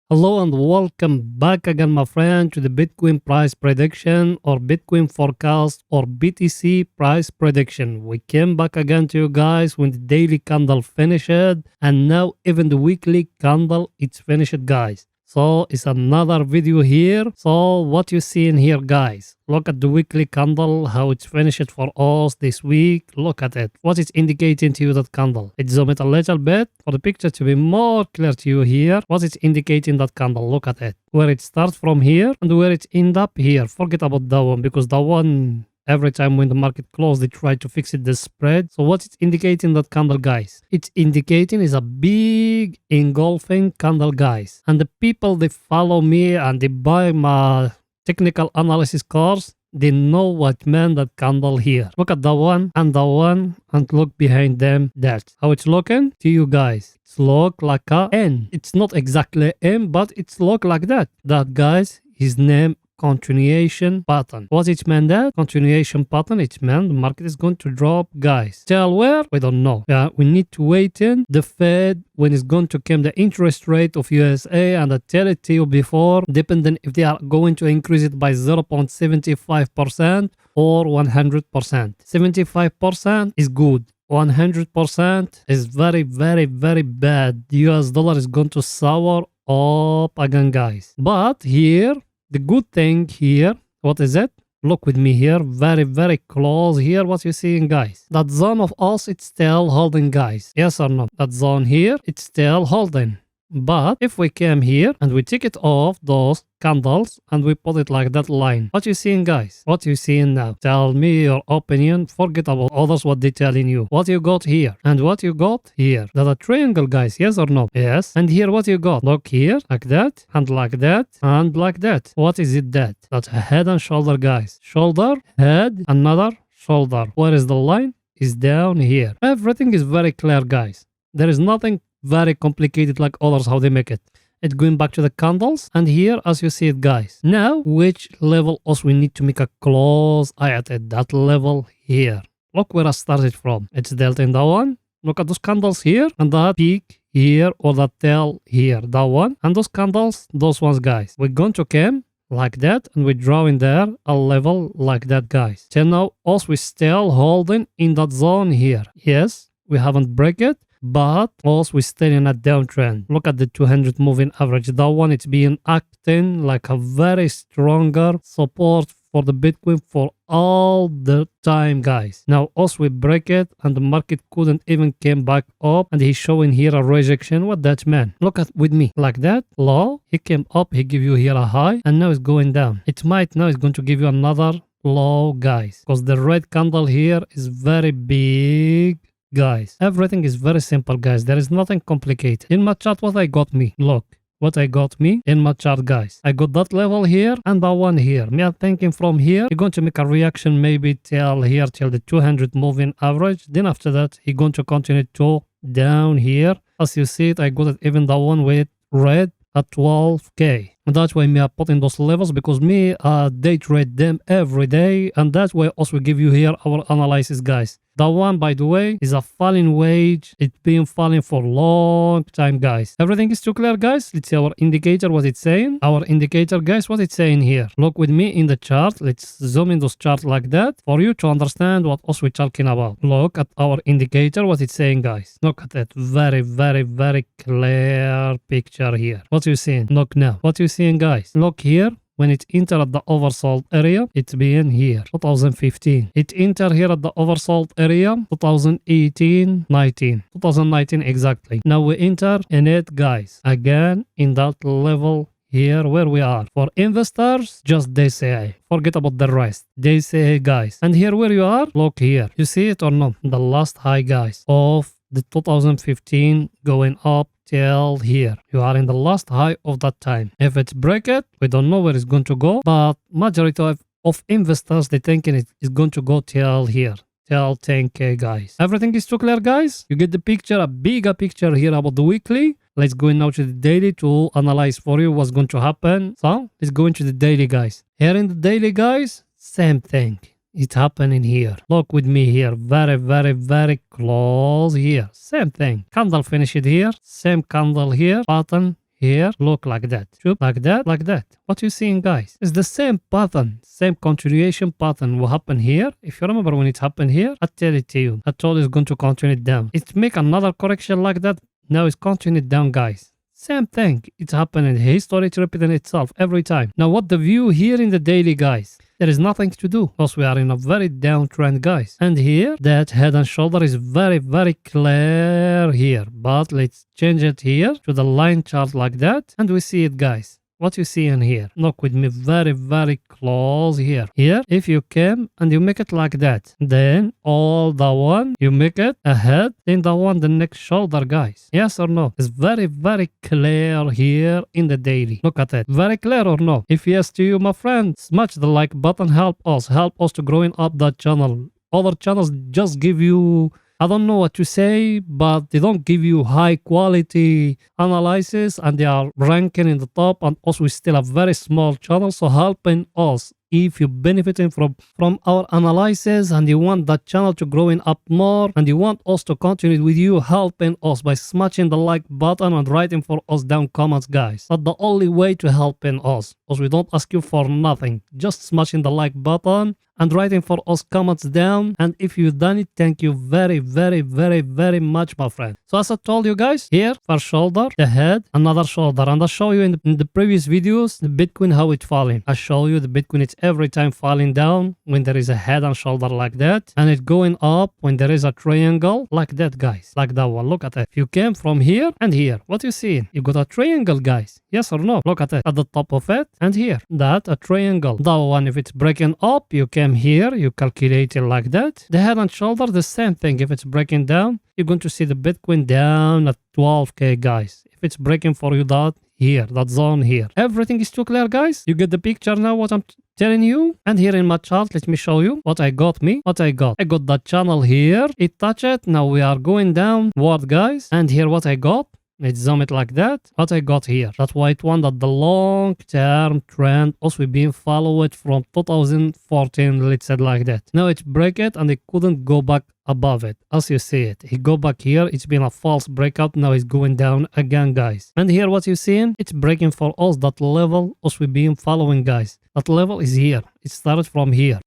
Hello and welcome back again, my friend, to the Bitcoin price prediction or Bitcoin forecast or BTC price prediction. We came back again to you guys when the daily candle finished, and now even the weekly candle it's finished, guys. So it's another video here. So what you see in here, guys, look at the weekly candle, how it's finished for us this week. Look at it. What it's indicating to you, that candle. Let's zoom it a little bit for the picture to be more clear to you here. What it's indicating, that candle. Look at it. Where it starts from here and where it end up here. Forget about that one, because that one, every time when the market closed, they try to fix it, the spread. So what it's indicating, that candle, guys? It's indicating is a big engulfing candle, guys. And the people, they follow me and they buy my technical analysis course, they know what meant that candle here. Look at that one, and look behind them. That's how it's looking to you guys. It's look like a N. It's not exactly M, but it's look like that. That, guys, his name continuation pattern. What it meant, that continuation pattern? It meant the market is going to drop, guys. Till where? We don't know. Yeah, we need to wait in the Fed when it's going to come the interest rate of USA, and I tell it to you before, depending if they are going to increase it by 0.75% or 100%. 75% is good. 100% is very, very, very bad. The US dollar is going to sour up again, guys. But here, the good thing here, what is it? Look with me here, very, very close here. What you seeing, guys? That zone of us, it's still holding, guys. Yes or no? That zone here, it's still holding. But if we came here and we take it off those candles and we put it like that line, what you seeing, guys? What you seeing now? Tell me your opinion. Forget about others, what they telling you. What you got here and what you got here. That a triangle, guys. Yes or no? Yes. And here what you got? Look here, like that and like that and like that. What is it that? That's a head and shoulder, guys. Shoulder, head, another shoulder. Where is the line? Is down here. Everything is very clear, guys. There is nothing very complicated like others, how they make it. It's going back to the candles, and here as you see it, guys. Now which level also we need to make a close eye at it? That level here. Look where I started from. It's delta in that one. Look at those candles here and that peak here, or that tail here, that one, and those candles, those ones, guys. We're going to come like that, and we draw in there a level like that, guys. So now also we still holding in that zone here. Yes, we haven't break it, but also we're still in a downtrend. Look at the 200 moving average. That one, it's being acting like a very stronger support for the Bitcoin for all the time, guys. Now also we break it and the market couldn't even came back up, and he's showing here a rejection. What that meant? Look at with me like that. Low, he came up, he give you here a high, and now it's going down. It might now it's going to give you another low, guys, because the red candle here is very big, guys. Everything is very simple, guys. There is nothing complicated. In my chart, what I got me, look what I got me in my chart, guys. I got that level here and that one here. Me, I'm thinking from here you're going to make a reaction maybe till here, till the 200 moving average. Then after that you're going to continue to down here. As you see it, I got it even that one with red at 12k. And that's why me I put in those levels, because me day trade them every day, and that's why also we give you here our analysis, guys. That one, by the way, is a falling wage. It's been falling for a long time, guys. Everything is too clear, guys. Let's see our indicator, what it's saying. Our indicator, guys, what it's saying here. Look with me in the chart. Let's zoom in those charts like that for you to understand what else we're talking about. Look at our indicator, what it's saying, guys. Look at that. Very, very, very clear picture here. What you seeing? Look now. What you seeing, guys? Look here. When it entered at the oversold area, it's been here, 2015. It entered here at the oversold area, 2018, 2019 exactly. Now we enter in it, guys, again in that level here where we are. For investors, just DCA. Forget about the rest. DCA, guys. And here where you are, look here. You see it or not? The last high, guys, of the 2015 going up till here. You are in the last high of that time. If it's break it, we don't know where it's going to go, but majority of investors, they thinking it is going to go till here, till 10k, guys. Everything is too clear, guys. You get the picture, a bigger picture here about the weekly. Let's go now to the daily to analyze for you what's going to happen. So let's go into the daily, guys. Here in the daily, guys, same thing. It's happening here. Look with me here. Very, very, very close here. Same thing. Candle finished here. Same candle here. Pattern here, look like that. Shoop, like that, like that. What you seeing, guys? It's the same pattern, same continuation pattern will happen here. If you remember when it happened here, I tell it to you. I told you it's going to continue down. It make another correction like that. Now it's continuing down, guys. Same thing. It's happening. History is repeating itself every time. Now what the view here in the daily, guys? There is nothing to do because we are in a very downtrend, guys. And here, that head and shoulder is very, very clear here. But let's change it here to the line chart like that. And we see it, guys. What you see in here? Look with me very, very close here. Here, if you came and you make it like that, then all the one, you make it ahead, then the one, the next shoulder, guys. Yes or no? It's very, very clear here in the daily. Look at it. Very clear or no? If yes to you, my friend, smash the like button. Help us to growing up that channel. Other channels just give you, I don't know what to say, but they don't give you high quality analysis and they are ranking in the top, and also we still have very small channel, so helping us. If you're benefiting from our analysis and you want that channel to growing up more and you want us to continue with you, helping us by smashing the like button and writing for us down comments, guys. That's the only way to helping us, because we don't ask you for nothing, just smashing the like button and writing for us comments down. And if you've done it, thank you very, very, very, very much, my friend. So as I told you guys, here first shoulder, the head, another shoulder, and I show you in the previous videos the Bitcoin how it's falling. I show you the Bitcoin, it's every time falling down when there is a head and shoulder like that, and it's going up when there is a triangle like that, guys, like that one. Look at that. If you came from here and here, what you see? You got a triangle, guys. Yes or no? Look at it at the top of it and here, that a triangle. That one, if it's breaking up, you came here, you calculate it like that. The head and shoulder, the same thing. If it's breaking down, you're going to see the Bitcoin down at 12k, guys. If it's breaking for you, that here, that zone here, everything is too clear, guys. You get the picture now what I'm telling you. And here in my chart, let me show you what I got. I got that channel here, it touched it. Now we are going downward, guys, and here what I got. Let's zoom it like that. What I got here, that white one, that the long-term trend also being followed from 2014, let's say like that. Now it break it and it couldn't go back above it. As you see it, he go back here. It's been a false breakout. Now it's going down again, guys. And here what you seeing, it's breaking for us that level as we been following, guys. That level is here. It started from here.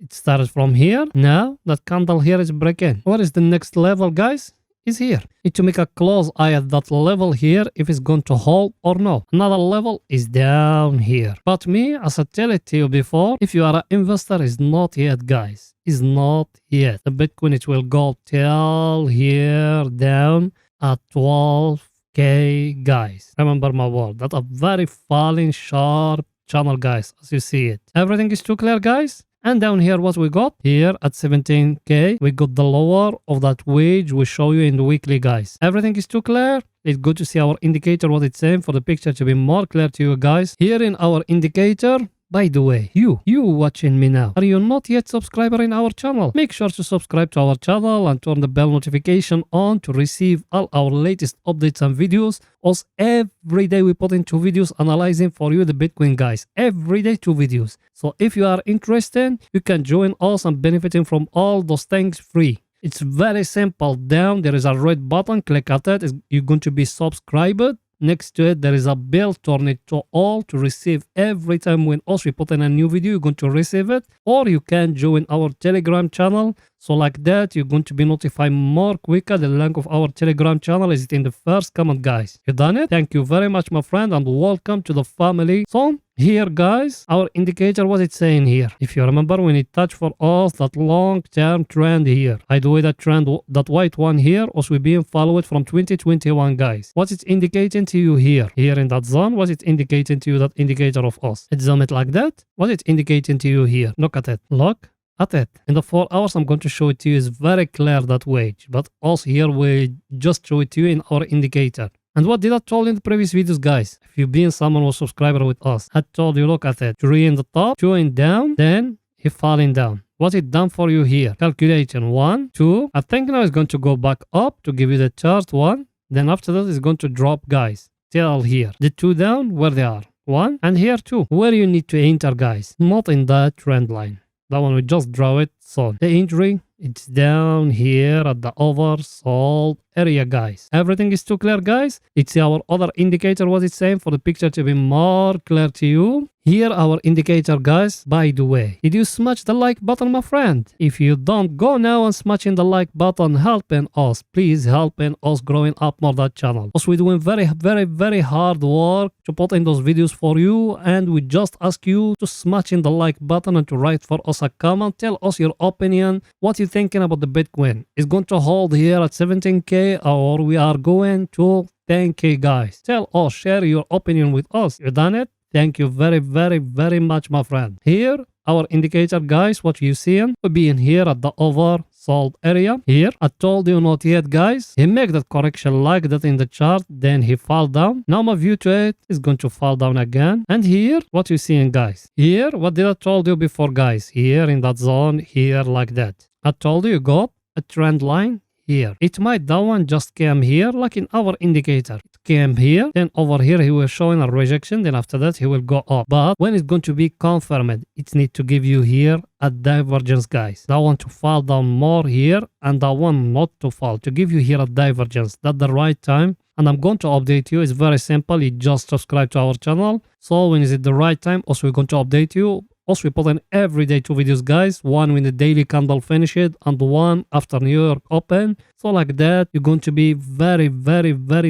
Now that candle here is breaking. What is the next level, guys? Is here. Need to make a close eye at that level here if it's going to hold or no. Another level is down here. But me, as I tell it to you before, if you are an investor, is not yet, guys. Is not yet. The Bitcoin, it will go till here down at 12k, guys. Remember my word. That's a very falling sharp channel, guys, as you see it. Everything is too clear, guys. And down here, what we got here at 17k, we got the lower of that wage we show you in the weekly, guys. Everything is too clear. It's good to see our indicator, what it's saying, for the picture to be more clear to you guys. Here in our indicator, by the way, you watching me now, are you not yet subscriber in our channel? Make sure to subscribe to our channel and turn the bell notification on to receive all our latest updates and videos. Also, every day we put in 2 videos analyzing for you the Bitcoin, guys. Every day 2 videos. So if you are interested, you can join us and benefiting from all those things free. It's very simple. Down there is a red button. Click at it. You're going to be subscribed. Next to it, there is a bell. Turn it to all to receive every time when we put in a new video, you're going to receive it. Or you can join our Telegram channel. So like that, you're going to be notified more quicker. The link of our Telegram channel is in the first comment, guys. You done it? Thank you very much, my friend, and welcome to the family. So here, guys, our indicator, what it's saying here. If you remember when it touched for us that long-term trend here. By the way, that trend, that white one here, also being followed from 2021, guys. What it's indicating to you here? Here in that zone, what it's indicating to you, that indicator of us. Let's zoom it like that. What it's indicating to you here. Look at it. Look at it. In the 4 hours, I'm going to show it to you. It's very clear that wage. But also here, we just show it to you in our indicator. And what did I told in the previous videos, guys? If you've been someone who's subscriber with us, I told you, look at it. 3 in the top, 2 in down, then he falling down. What it done for you here? Calculation 1, 2. I think now it's going to go back up to give you the chart 1. Then after that, it's going to drop, guys. Till here. The 2 down, where they are. 1. And here 2. Where you need to enter, guys. Not in that trend line. That one, we just draw it sold. The entry, it's down here at the oversold area, guys. Everything is too clear, guys. It's our other indicator, what it's saying for the picture to be more clear to you. Here our indicator, guys. By the way, did you smash the like button, my friend? If you don't, go now and smashing the like button, helping us, please, helping us growing up more that channel. Because we're doing very hard work to put in those videos for you, and we just ask you to smashing the like button and to write for us a comment. Tell us your opinion, what you thinking about the Bitcoin. Is going to hold here at 17k or we are going to 10k, guys? Tell us, share your opinion with us. You done it? Thank you very much, my friend. Here, our indicator, guys, what you seeing? We'll be in here at the oversold area. Here, I told you not yet, guys. He make that correction like that in the chart, then he fall down. Now my view to it is going to fall down again. And here, what you seeing, guys? Here, what did I told you before, guys? Here in that zone, here like that. I told you got a trend line here. It might that one just came here like in our indicator. It came here, then over here he will showing a rejection, then after that he will go up. But when it's going to be confirmed, it need to give you here a divergence, guys. That one to fall down more here and that one not to fall, to give you here a divergence. That's the right time. And I'm going to update you. It's very simple. You just subscribe to our channel. So when is it the right time? Also, we're going to update you. Also, we put in every day 2 videos, guys. One when the daily candle finished and one after New York open. So like that, you're going to be very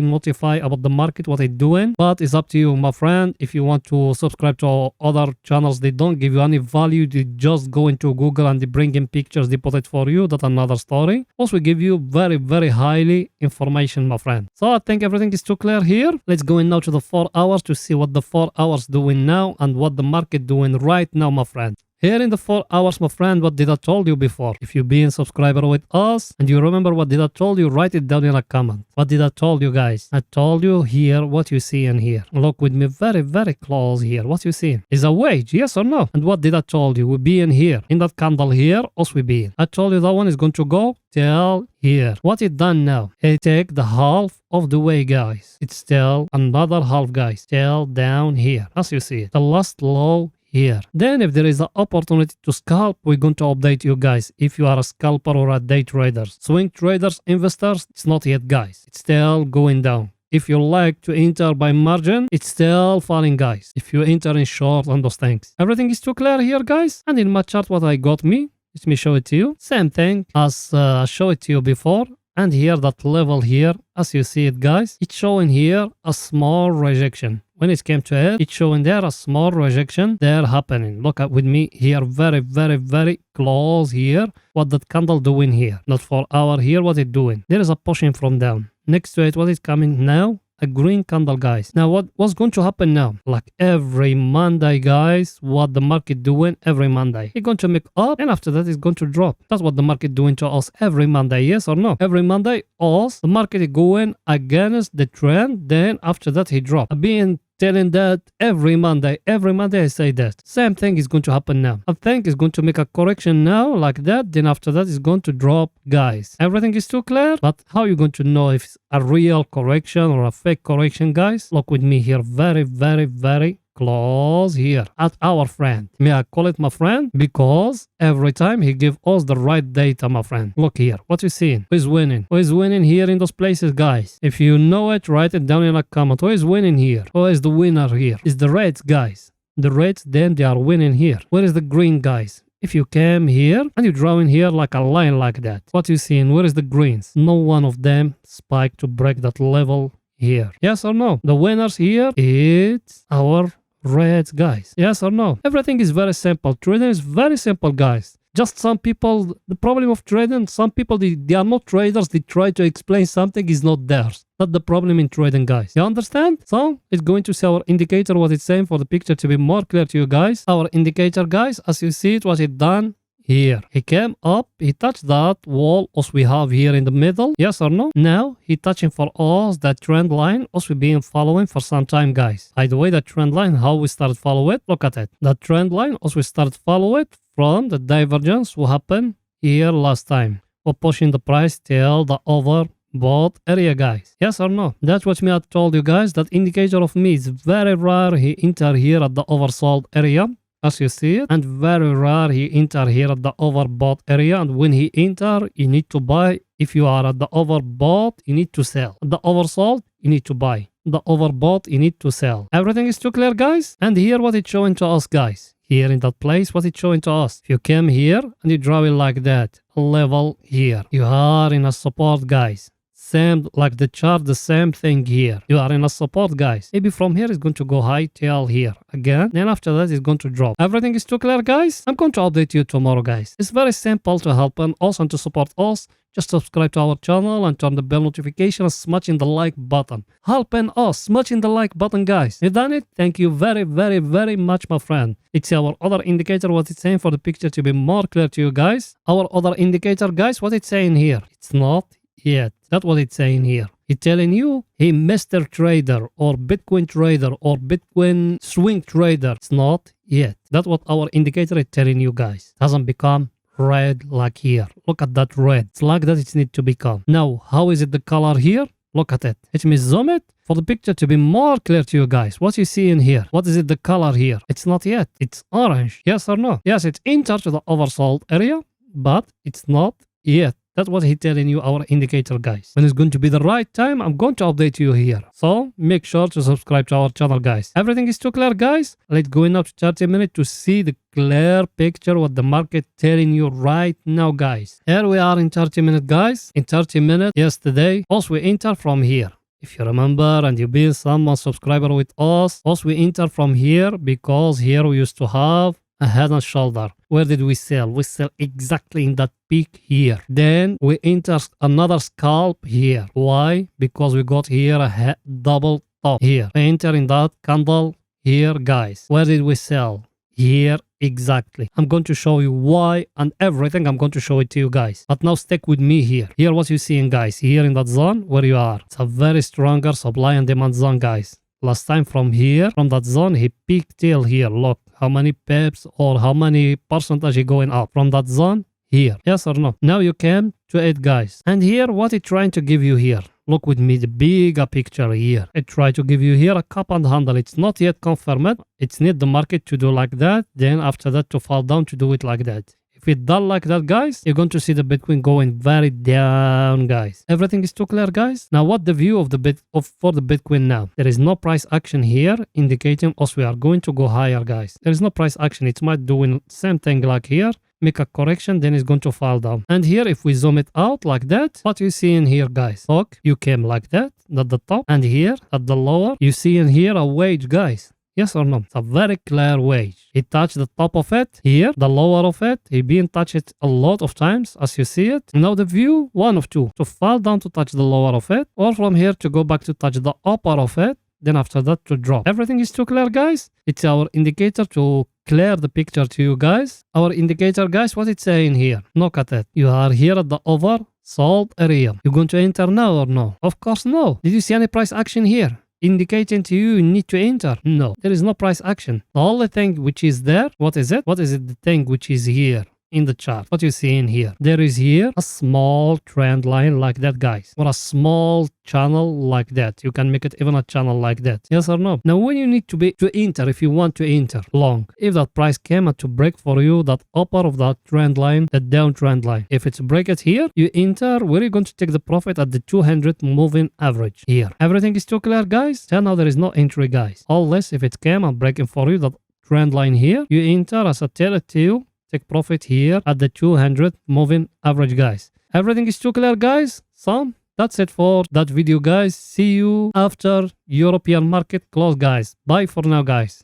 notified about the market, what it's doing. But it's up to you, my friend. If you want to subscribe to our other channels, they don't give you any value. They just go into Google and they bring in pictures, they put it for you. That's another story. Also, we give you very highly information, my friend. So I think everything is too clear here. Let's go in now to the 4 hours to see what the 4 hours doing now and what the market doing right now, my friend. Here in the 4 hours, my friend, what did I told you before? If you've been subscriber with us and you remember what did I told you, write it down in a comment. What did I told you, guys? I told you here what you see in here. Look with me very close here. What you see? Is a wage, yes or no? And what did I told you? We be in here. In that candle here, us we be in. I told you that one is going to go till here. What it done now? It take the half of the way, guys. It's still another half, guys. Still down here. As you see it. The last low here. Then if there is an opportunity to scalp, we're going to update you, guys. If you are a scalper or a day trader, swing traders, investors, it's not yet, guys. It's still going down. If you like to enter by margin, it's still falling, guys. If you enter in short on those things, everything is too clear here, guys. And in my chart, what I got me, let me show it to you. Same thing as I showed it to you before. And here, that level here, as you see it, guys, it's showing here a small rejection. When it came to it, it's showing there a small rejection there happening. Look at with me here, very close here. What that candle doing here? Not 4 hour here, what it doing? There is a pushing from down. Next to it, what is coming now? A green candle, guys. Now, what's going to happen now? Like every Monday, guys, what the market doing every Monday? It's going to make up, and after that, it's going to drop. That's what the market doing to us every Monday, yes or no? Every Monday, us, the market is going against the trend, then after that, he drop. I've been telling that every Monday I say that. Same thing is going to happen now. I think it's going to make a correction now like that, then after that it's going to drop, guys. Everything is too clear, but how are you going to know if it's a real correction or a fake correction, guys? Look with me here, very close here at our friend. May I call it my friend? Because every time he give us the right data, my friend. Look here, what you seeing? Who is winning? Who is winning here in those places, guys? If you know it, write it down in a comment. Who is winning here? Who is the winner here? It's the reds, guys. The reds, then they are winning here. Where is the green, guys? If you came here and you draw in here like a line like that, what you seeing? Where is the greens? No one of them spike to break that level here. Yes or no? The winners here, it's our reds, guys. Yes or no? Everything is very simple. Trading is very simple, guys. Just some people, the problem of trading, some people, they are not traders. They try to explain something is not theirs. That's the problem in trading, guys. You understand? So it's going to see our indicator, what it's saying for the picture to be more clear to you, guys. Our indicator, guys, as you see it, what it done here. He came up, he touched that wall as we have here in the middle. Yes or no? Now he touching for us that trend line as we been following for some time, guys. By the way, that trend line, how we started follow it, look at it. That trend line as we started follow it from the divergence will happen here last time. We're pushing the price till the overbought area, guys. Yes or no? That's what me I told you, guys. That indicator of me is very rare. He enter here at the oversold area. as you see it, and very rare he enter here at the overbought area, and when he enter, you need to buy. If you are at the overbought, you need to sell. At the oversold, you need to buy. The overbought, you need to sell. Everything is too clear, guys? And here what it's showing to us, guys. Here in that place, what it's showing to us. If you came here and you draw it like that, level here, you are in a support, guys. Same like the chart, the same thing here. You are in a support, guys. Maybe from here it's going to go high till here again. Then after that it's going to drop. Everything is too clear, guys? I'm going to update you tomorrow, guys. It's very simple to help us and to support us. Just subscribe to our channel and turn the bell notification and smashing the like button. Helping us, smashing the like button, guys. You done it? Thank you very, very, very much, my friend. It's our other indicator, what it's saying for the picture to be more clear to you, guys. Our other indicator, guys, what it's saying here. It's not yet. That's what it's saying here. It's telling you, hey, Mr. Trader or Bitcoin trader or Bitcoin swing trader. It's not yet. That's what our indicator is telling you, guys. It hasn't become red like here. Look at that red. It's like that it needs to become. Now, how is it the color here? Look at it. Let me zoom it for the picture to be more clear to you guys. What you see in here? What is it the color here? It's not yet. It's orange. Yes or no? Yes, it's entered to the oversold area, but it's not yet. That's what he's telling you, our indicator, guys. When it's going to be the right time, I'm going to update you here. So make sure to subscribe to our channel, guys. Everything is too clear, guys. Let's go in up to 30 minutes to see the clear picture what the market telling you right now, guys. Here we are in 30 minutes, guys. In 30 minutes yesterday, also we enter from here. If you remember and you've been someone subscriber with us, also we enter from here because here we used to have a head and shoulder. Where did we sell? We sell exactly in that peak here. Then we enter another scalp here. Why? Because we got here a double top here. We enter in that candle here, guys. Where did we sell? Here exactly. I'm going to show you why and everything. I'm going to show it to you, guys. But now stick with me here. Here what you seeing, guys. Here in that zone where you are. It's a very stronger supply and demand zone, guys. Last time from here, from that zone, he peaked till here. Look how many pips or how many percentage he going up from that zone here. Yes or no? Now you came to it, guys. And here, what it trying to give you here? Look with me, the bigger picture here. It try to give you here a cup and handle. It's not yet confirmed. It's need the market to do like that. Then after that to fall down to do it like that. If it done like that, guys, you're going to see the Bitcoin going very down, guys. Everything is too clear, guys. Now, what the view of the for the Bitcoin now? There is no price action here, indicating us we are going to go higher, guys. There is no price action. It might doing same thing like here. Make a correction, then it's going to fall down. And here, if we zoom it out like that, what you see in here, guys? Look, you came like that at the top, and here at the lower, you see in here a wedge, guys. Yes or no? It's a very clear wedge. He touched the top of it here, the lower of it. He been touched it a lot of times as you see it. Now the view, one of two. To fall down to touch the lower of it, or from here to go back to touch the upper of it. Then after that to drop. Everything is too clear, guys. It's our indicator to clear the picture to you guys. Our indicator, guys, what it's saying here. Look at it. You are here at the oversold area. You going to enter now or no? Of course no. Did you see any price action here? Indicating to you need to enter. No, there is no price action. The only thing which is there, what is it? What is it? The thing which is here in the chart. What you see in here? There is here a small trend line like that, guys, or a small channel like that. You can make it even a channel like that. Yes or no? Now, when you need to enter, if you want to enter long, if that price came to break for you that upper of that trend line, that down trend line, if it's break it here, you enter. Where are you going to take the profit at the 200 moving average here? Everything is too clear, guys. So now there is no entry, guys. Unless if it came and breaking for you that trend line here, you enter as a tell it to you. Take profit here at the 200 moving average, guys. Everything is too clear, guys. So that's it for that video, guys. See you after European market close, guys. Bye for now, guys.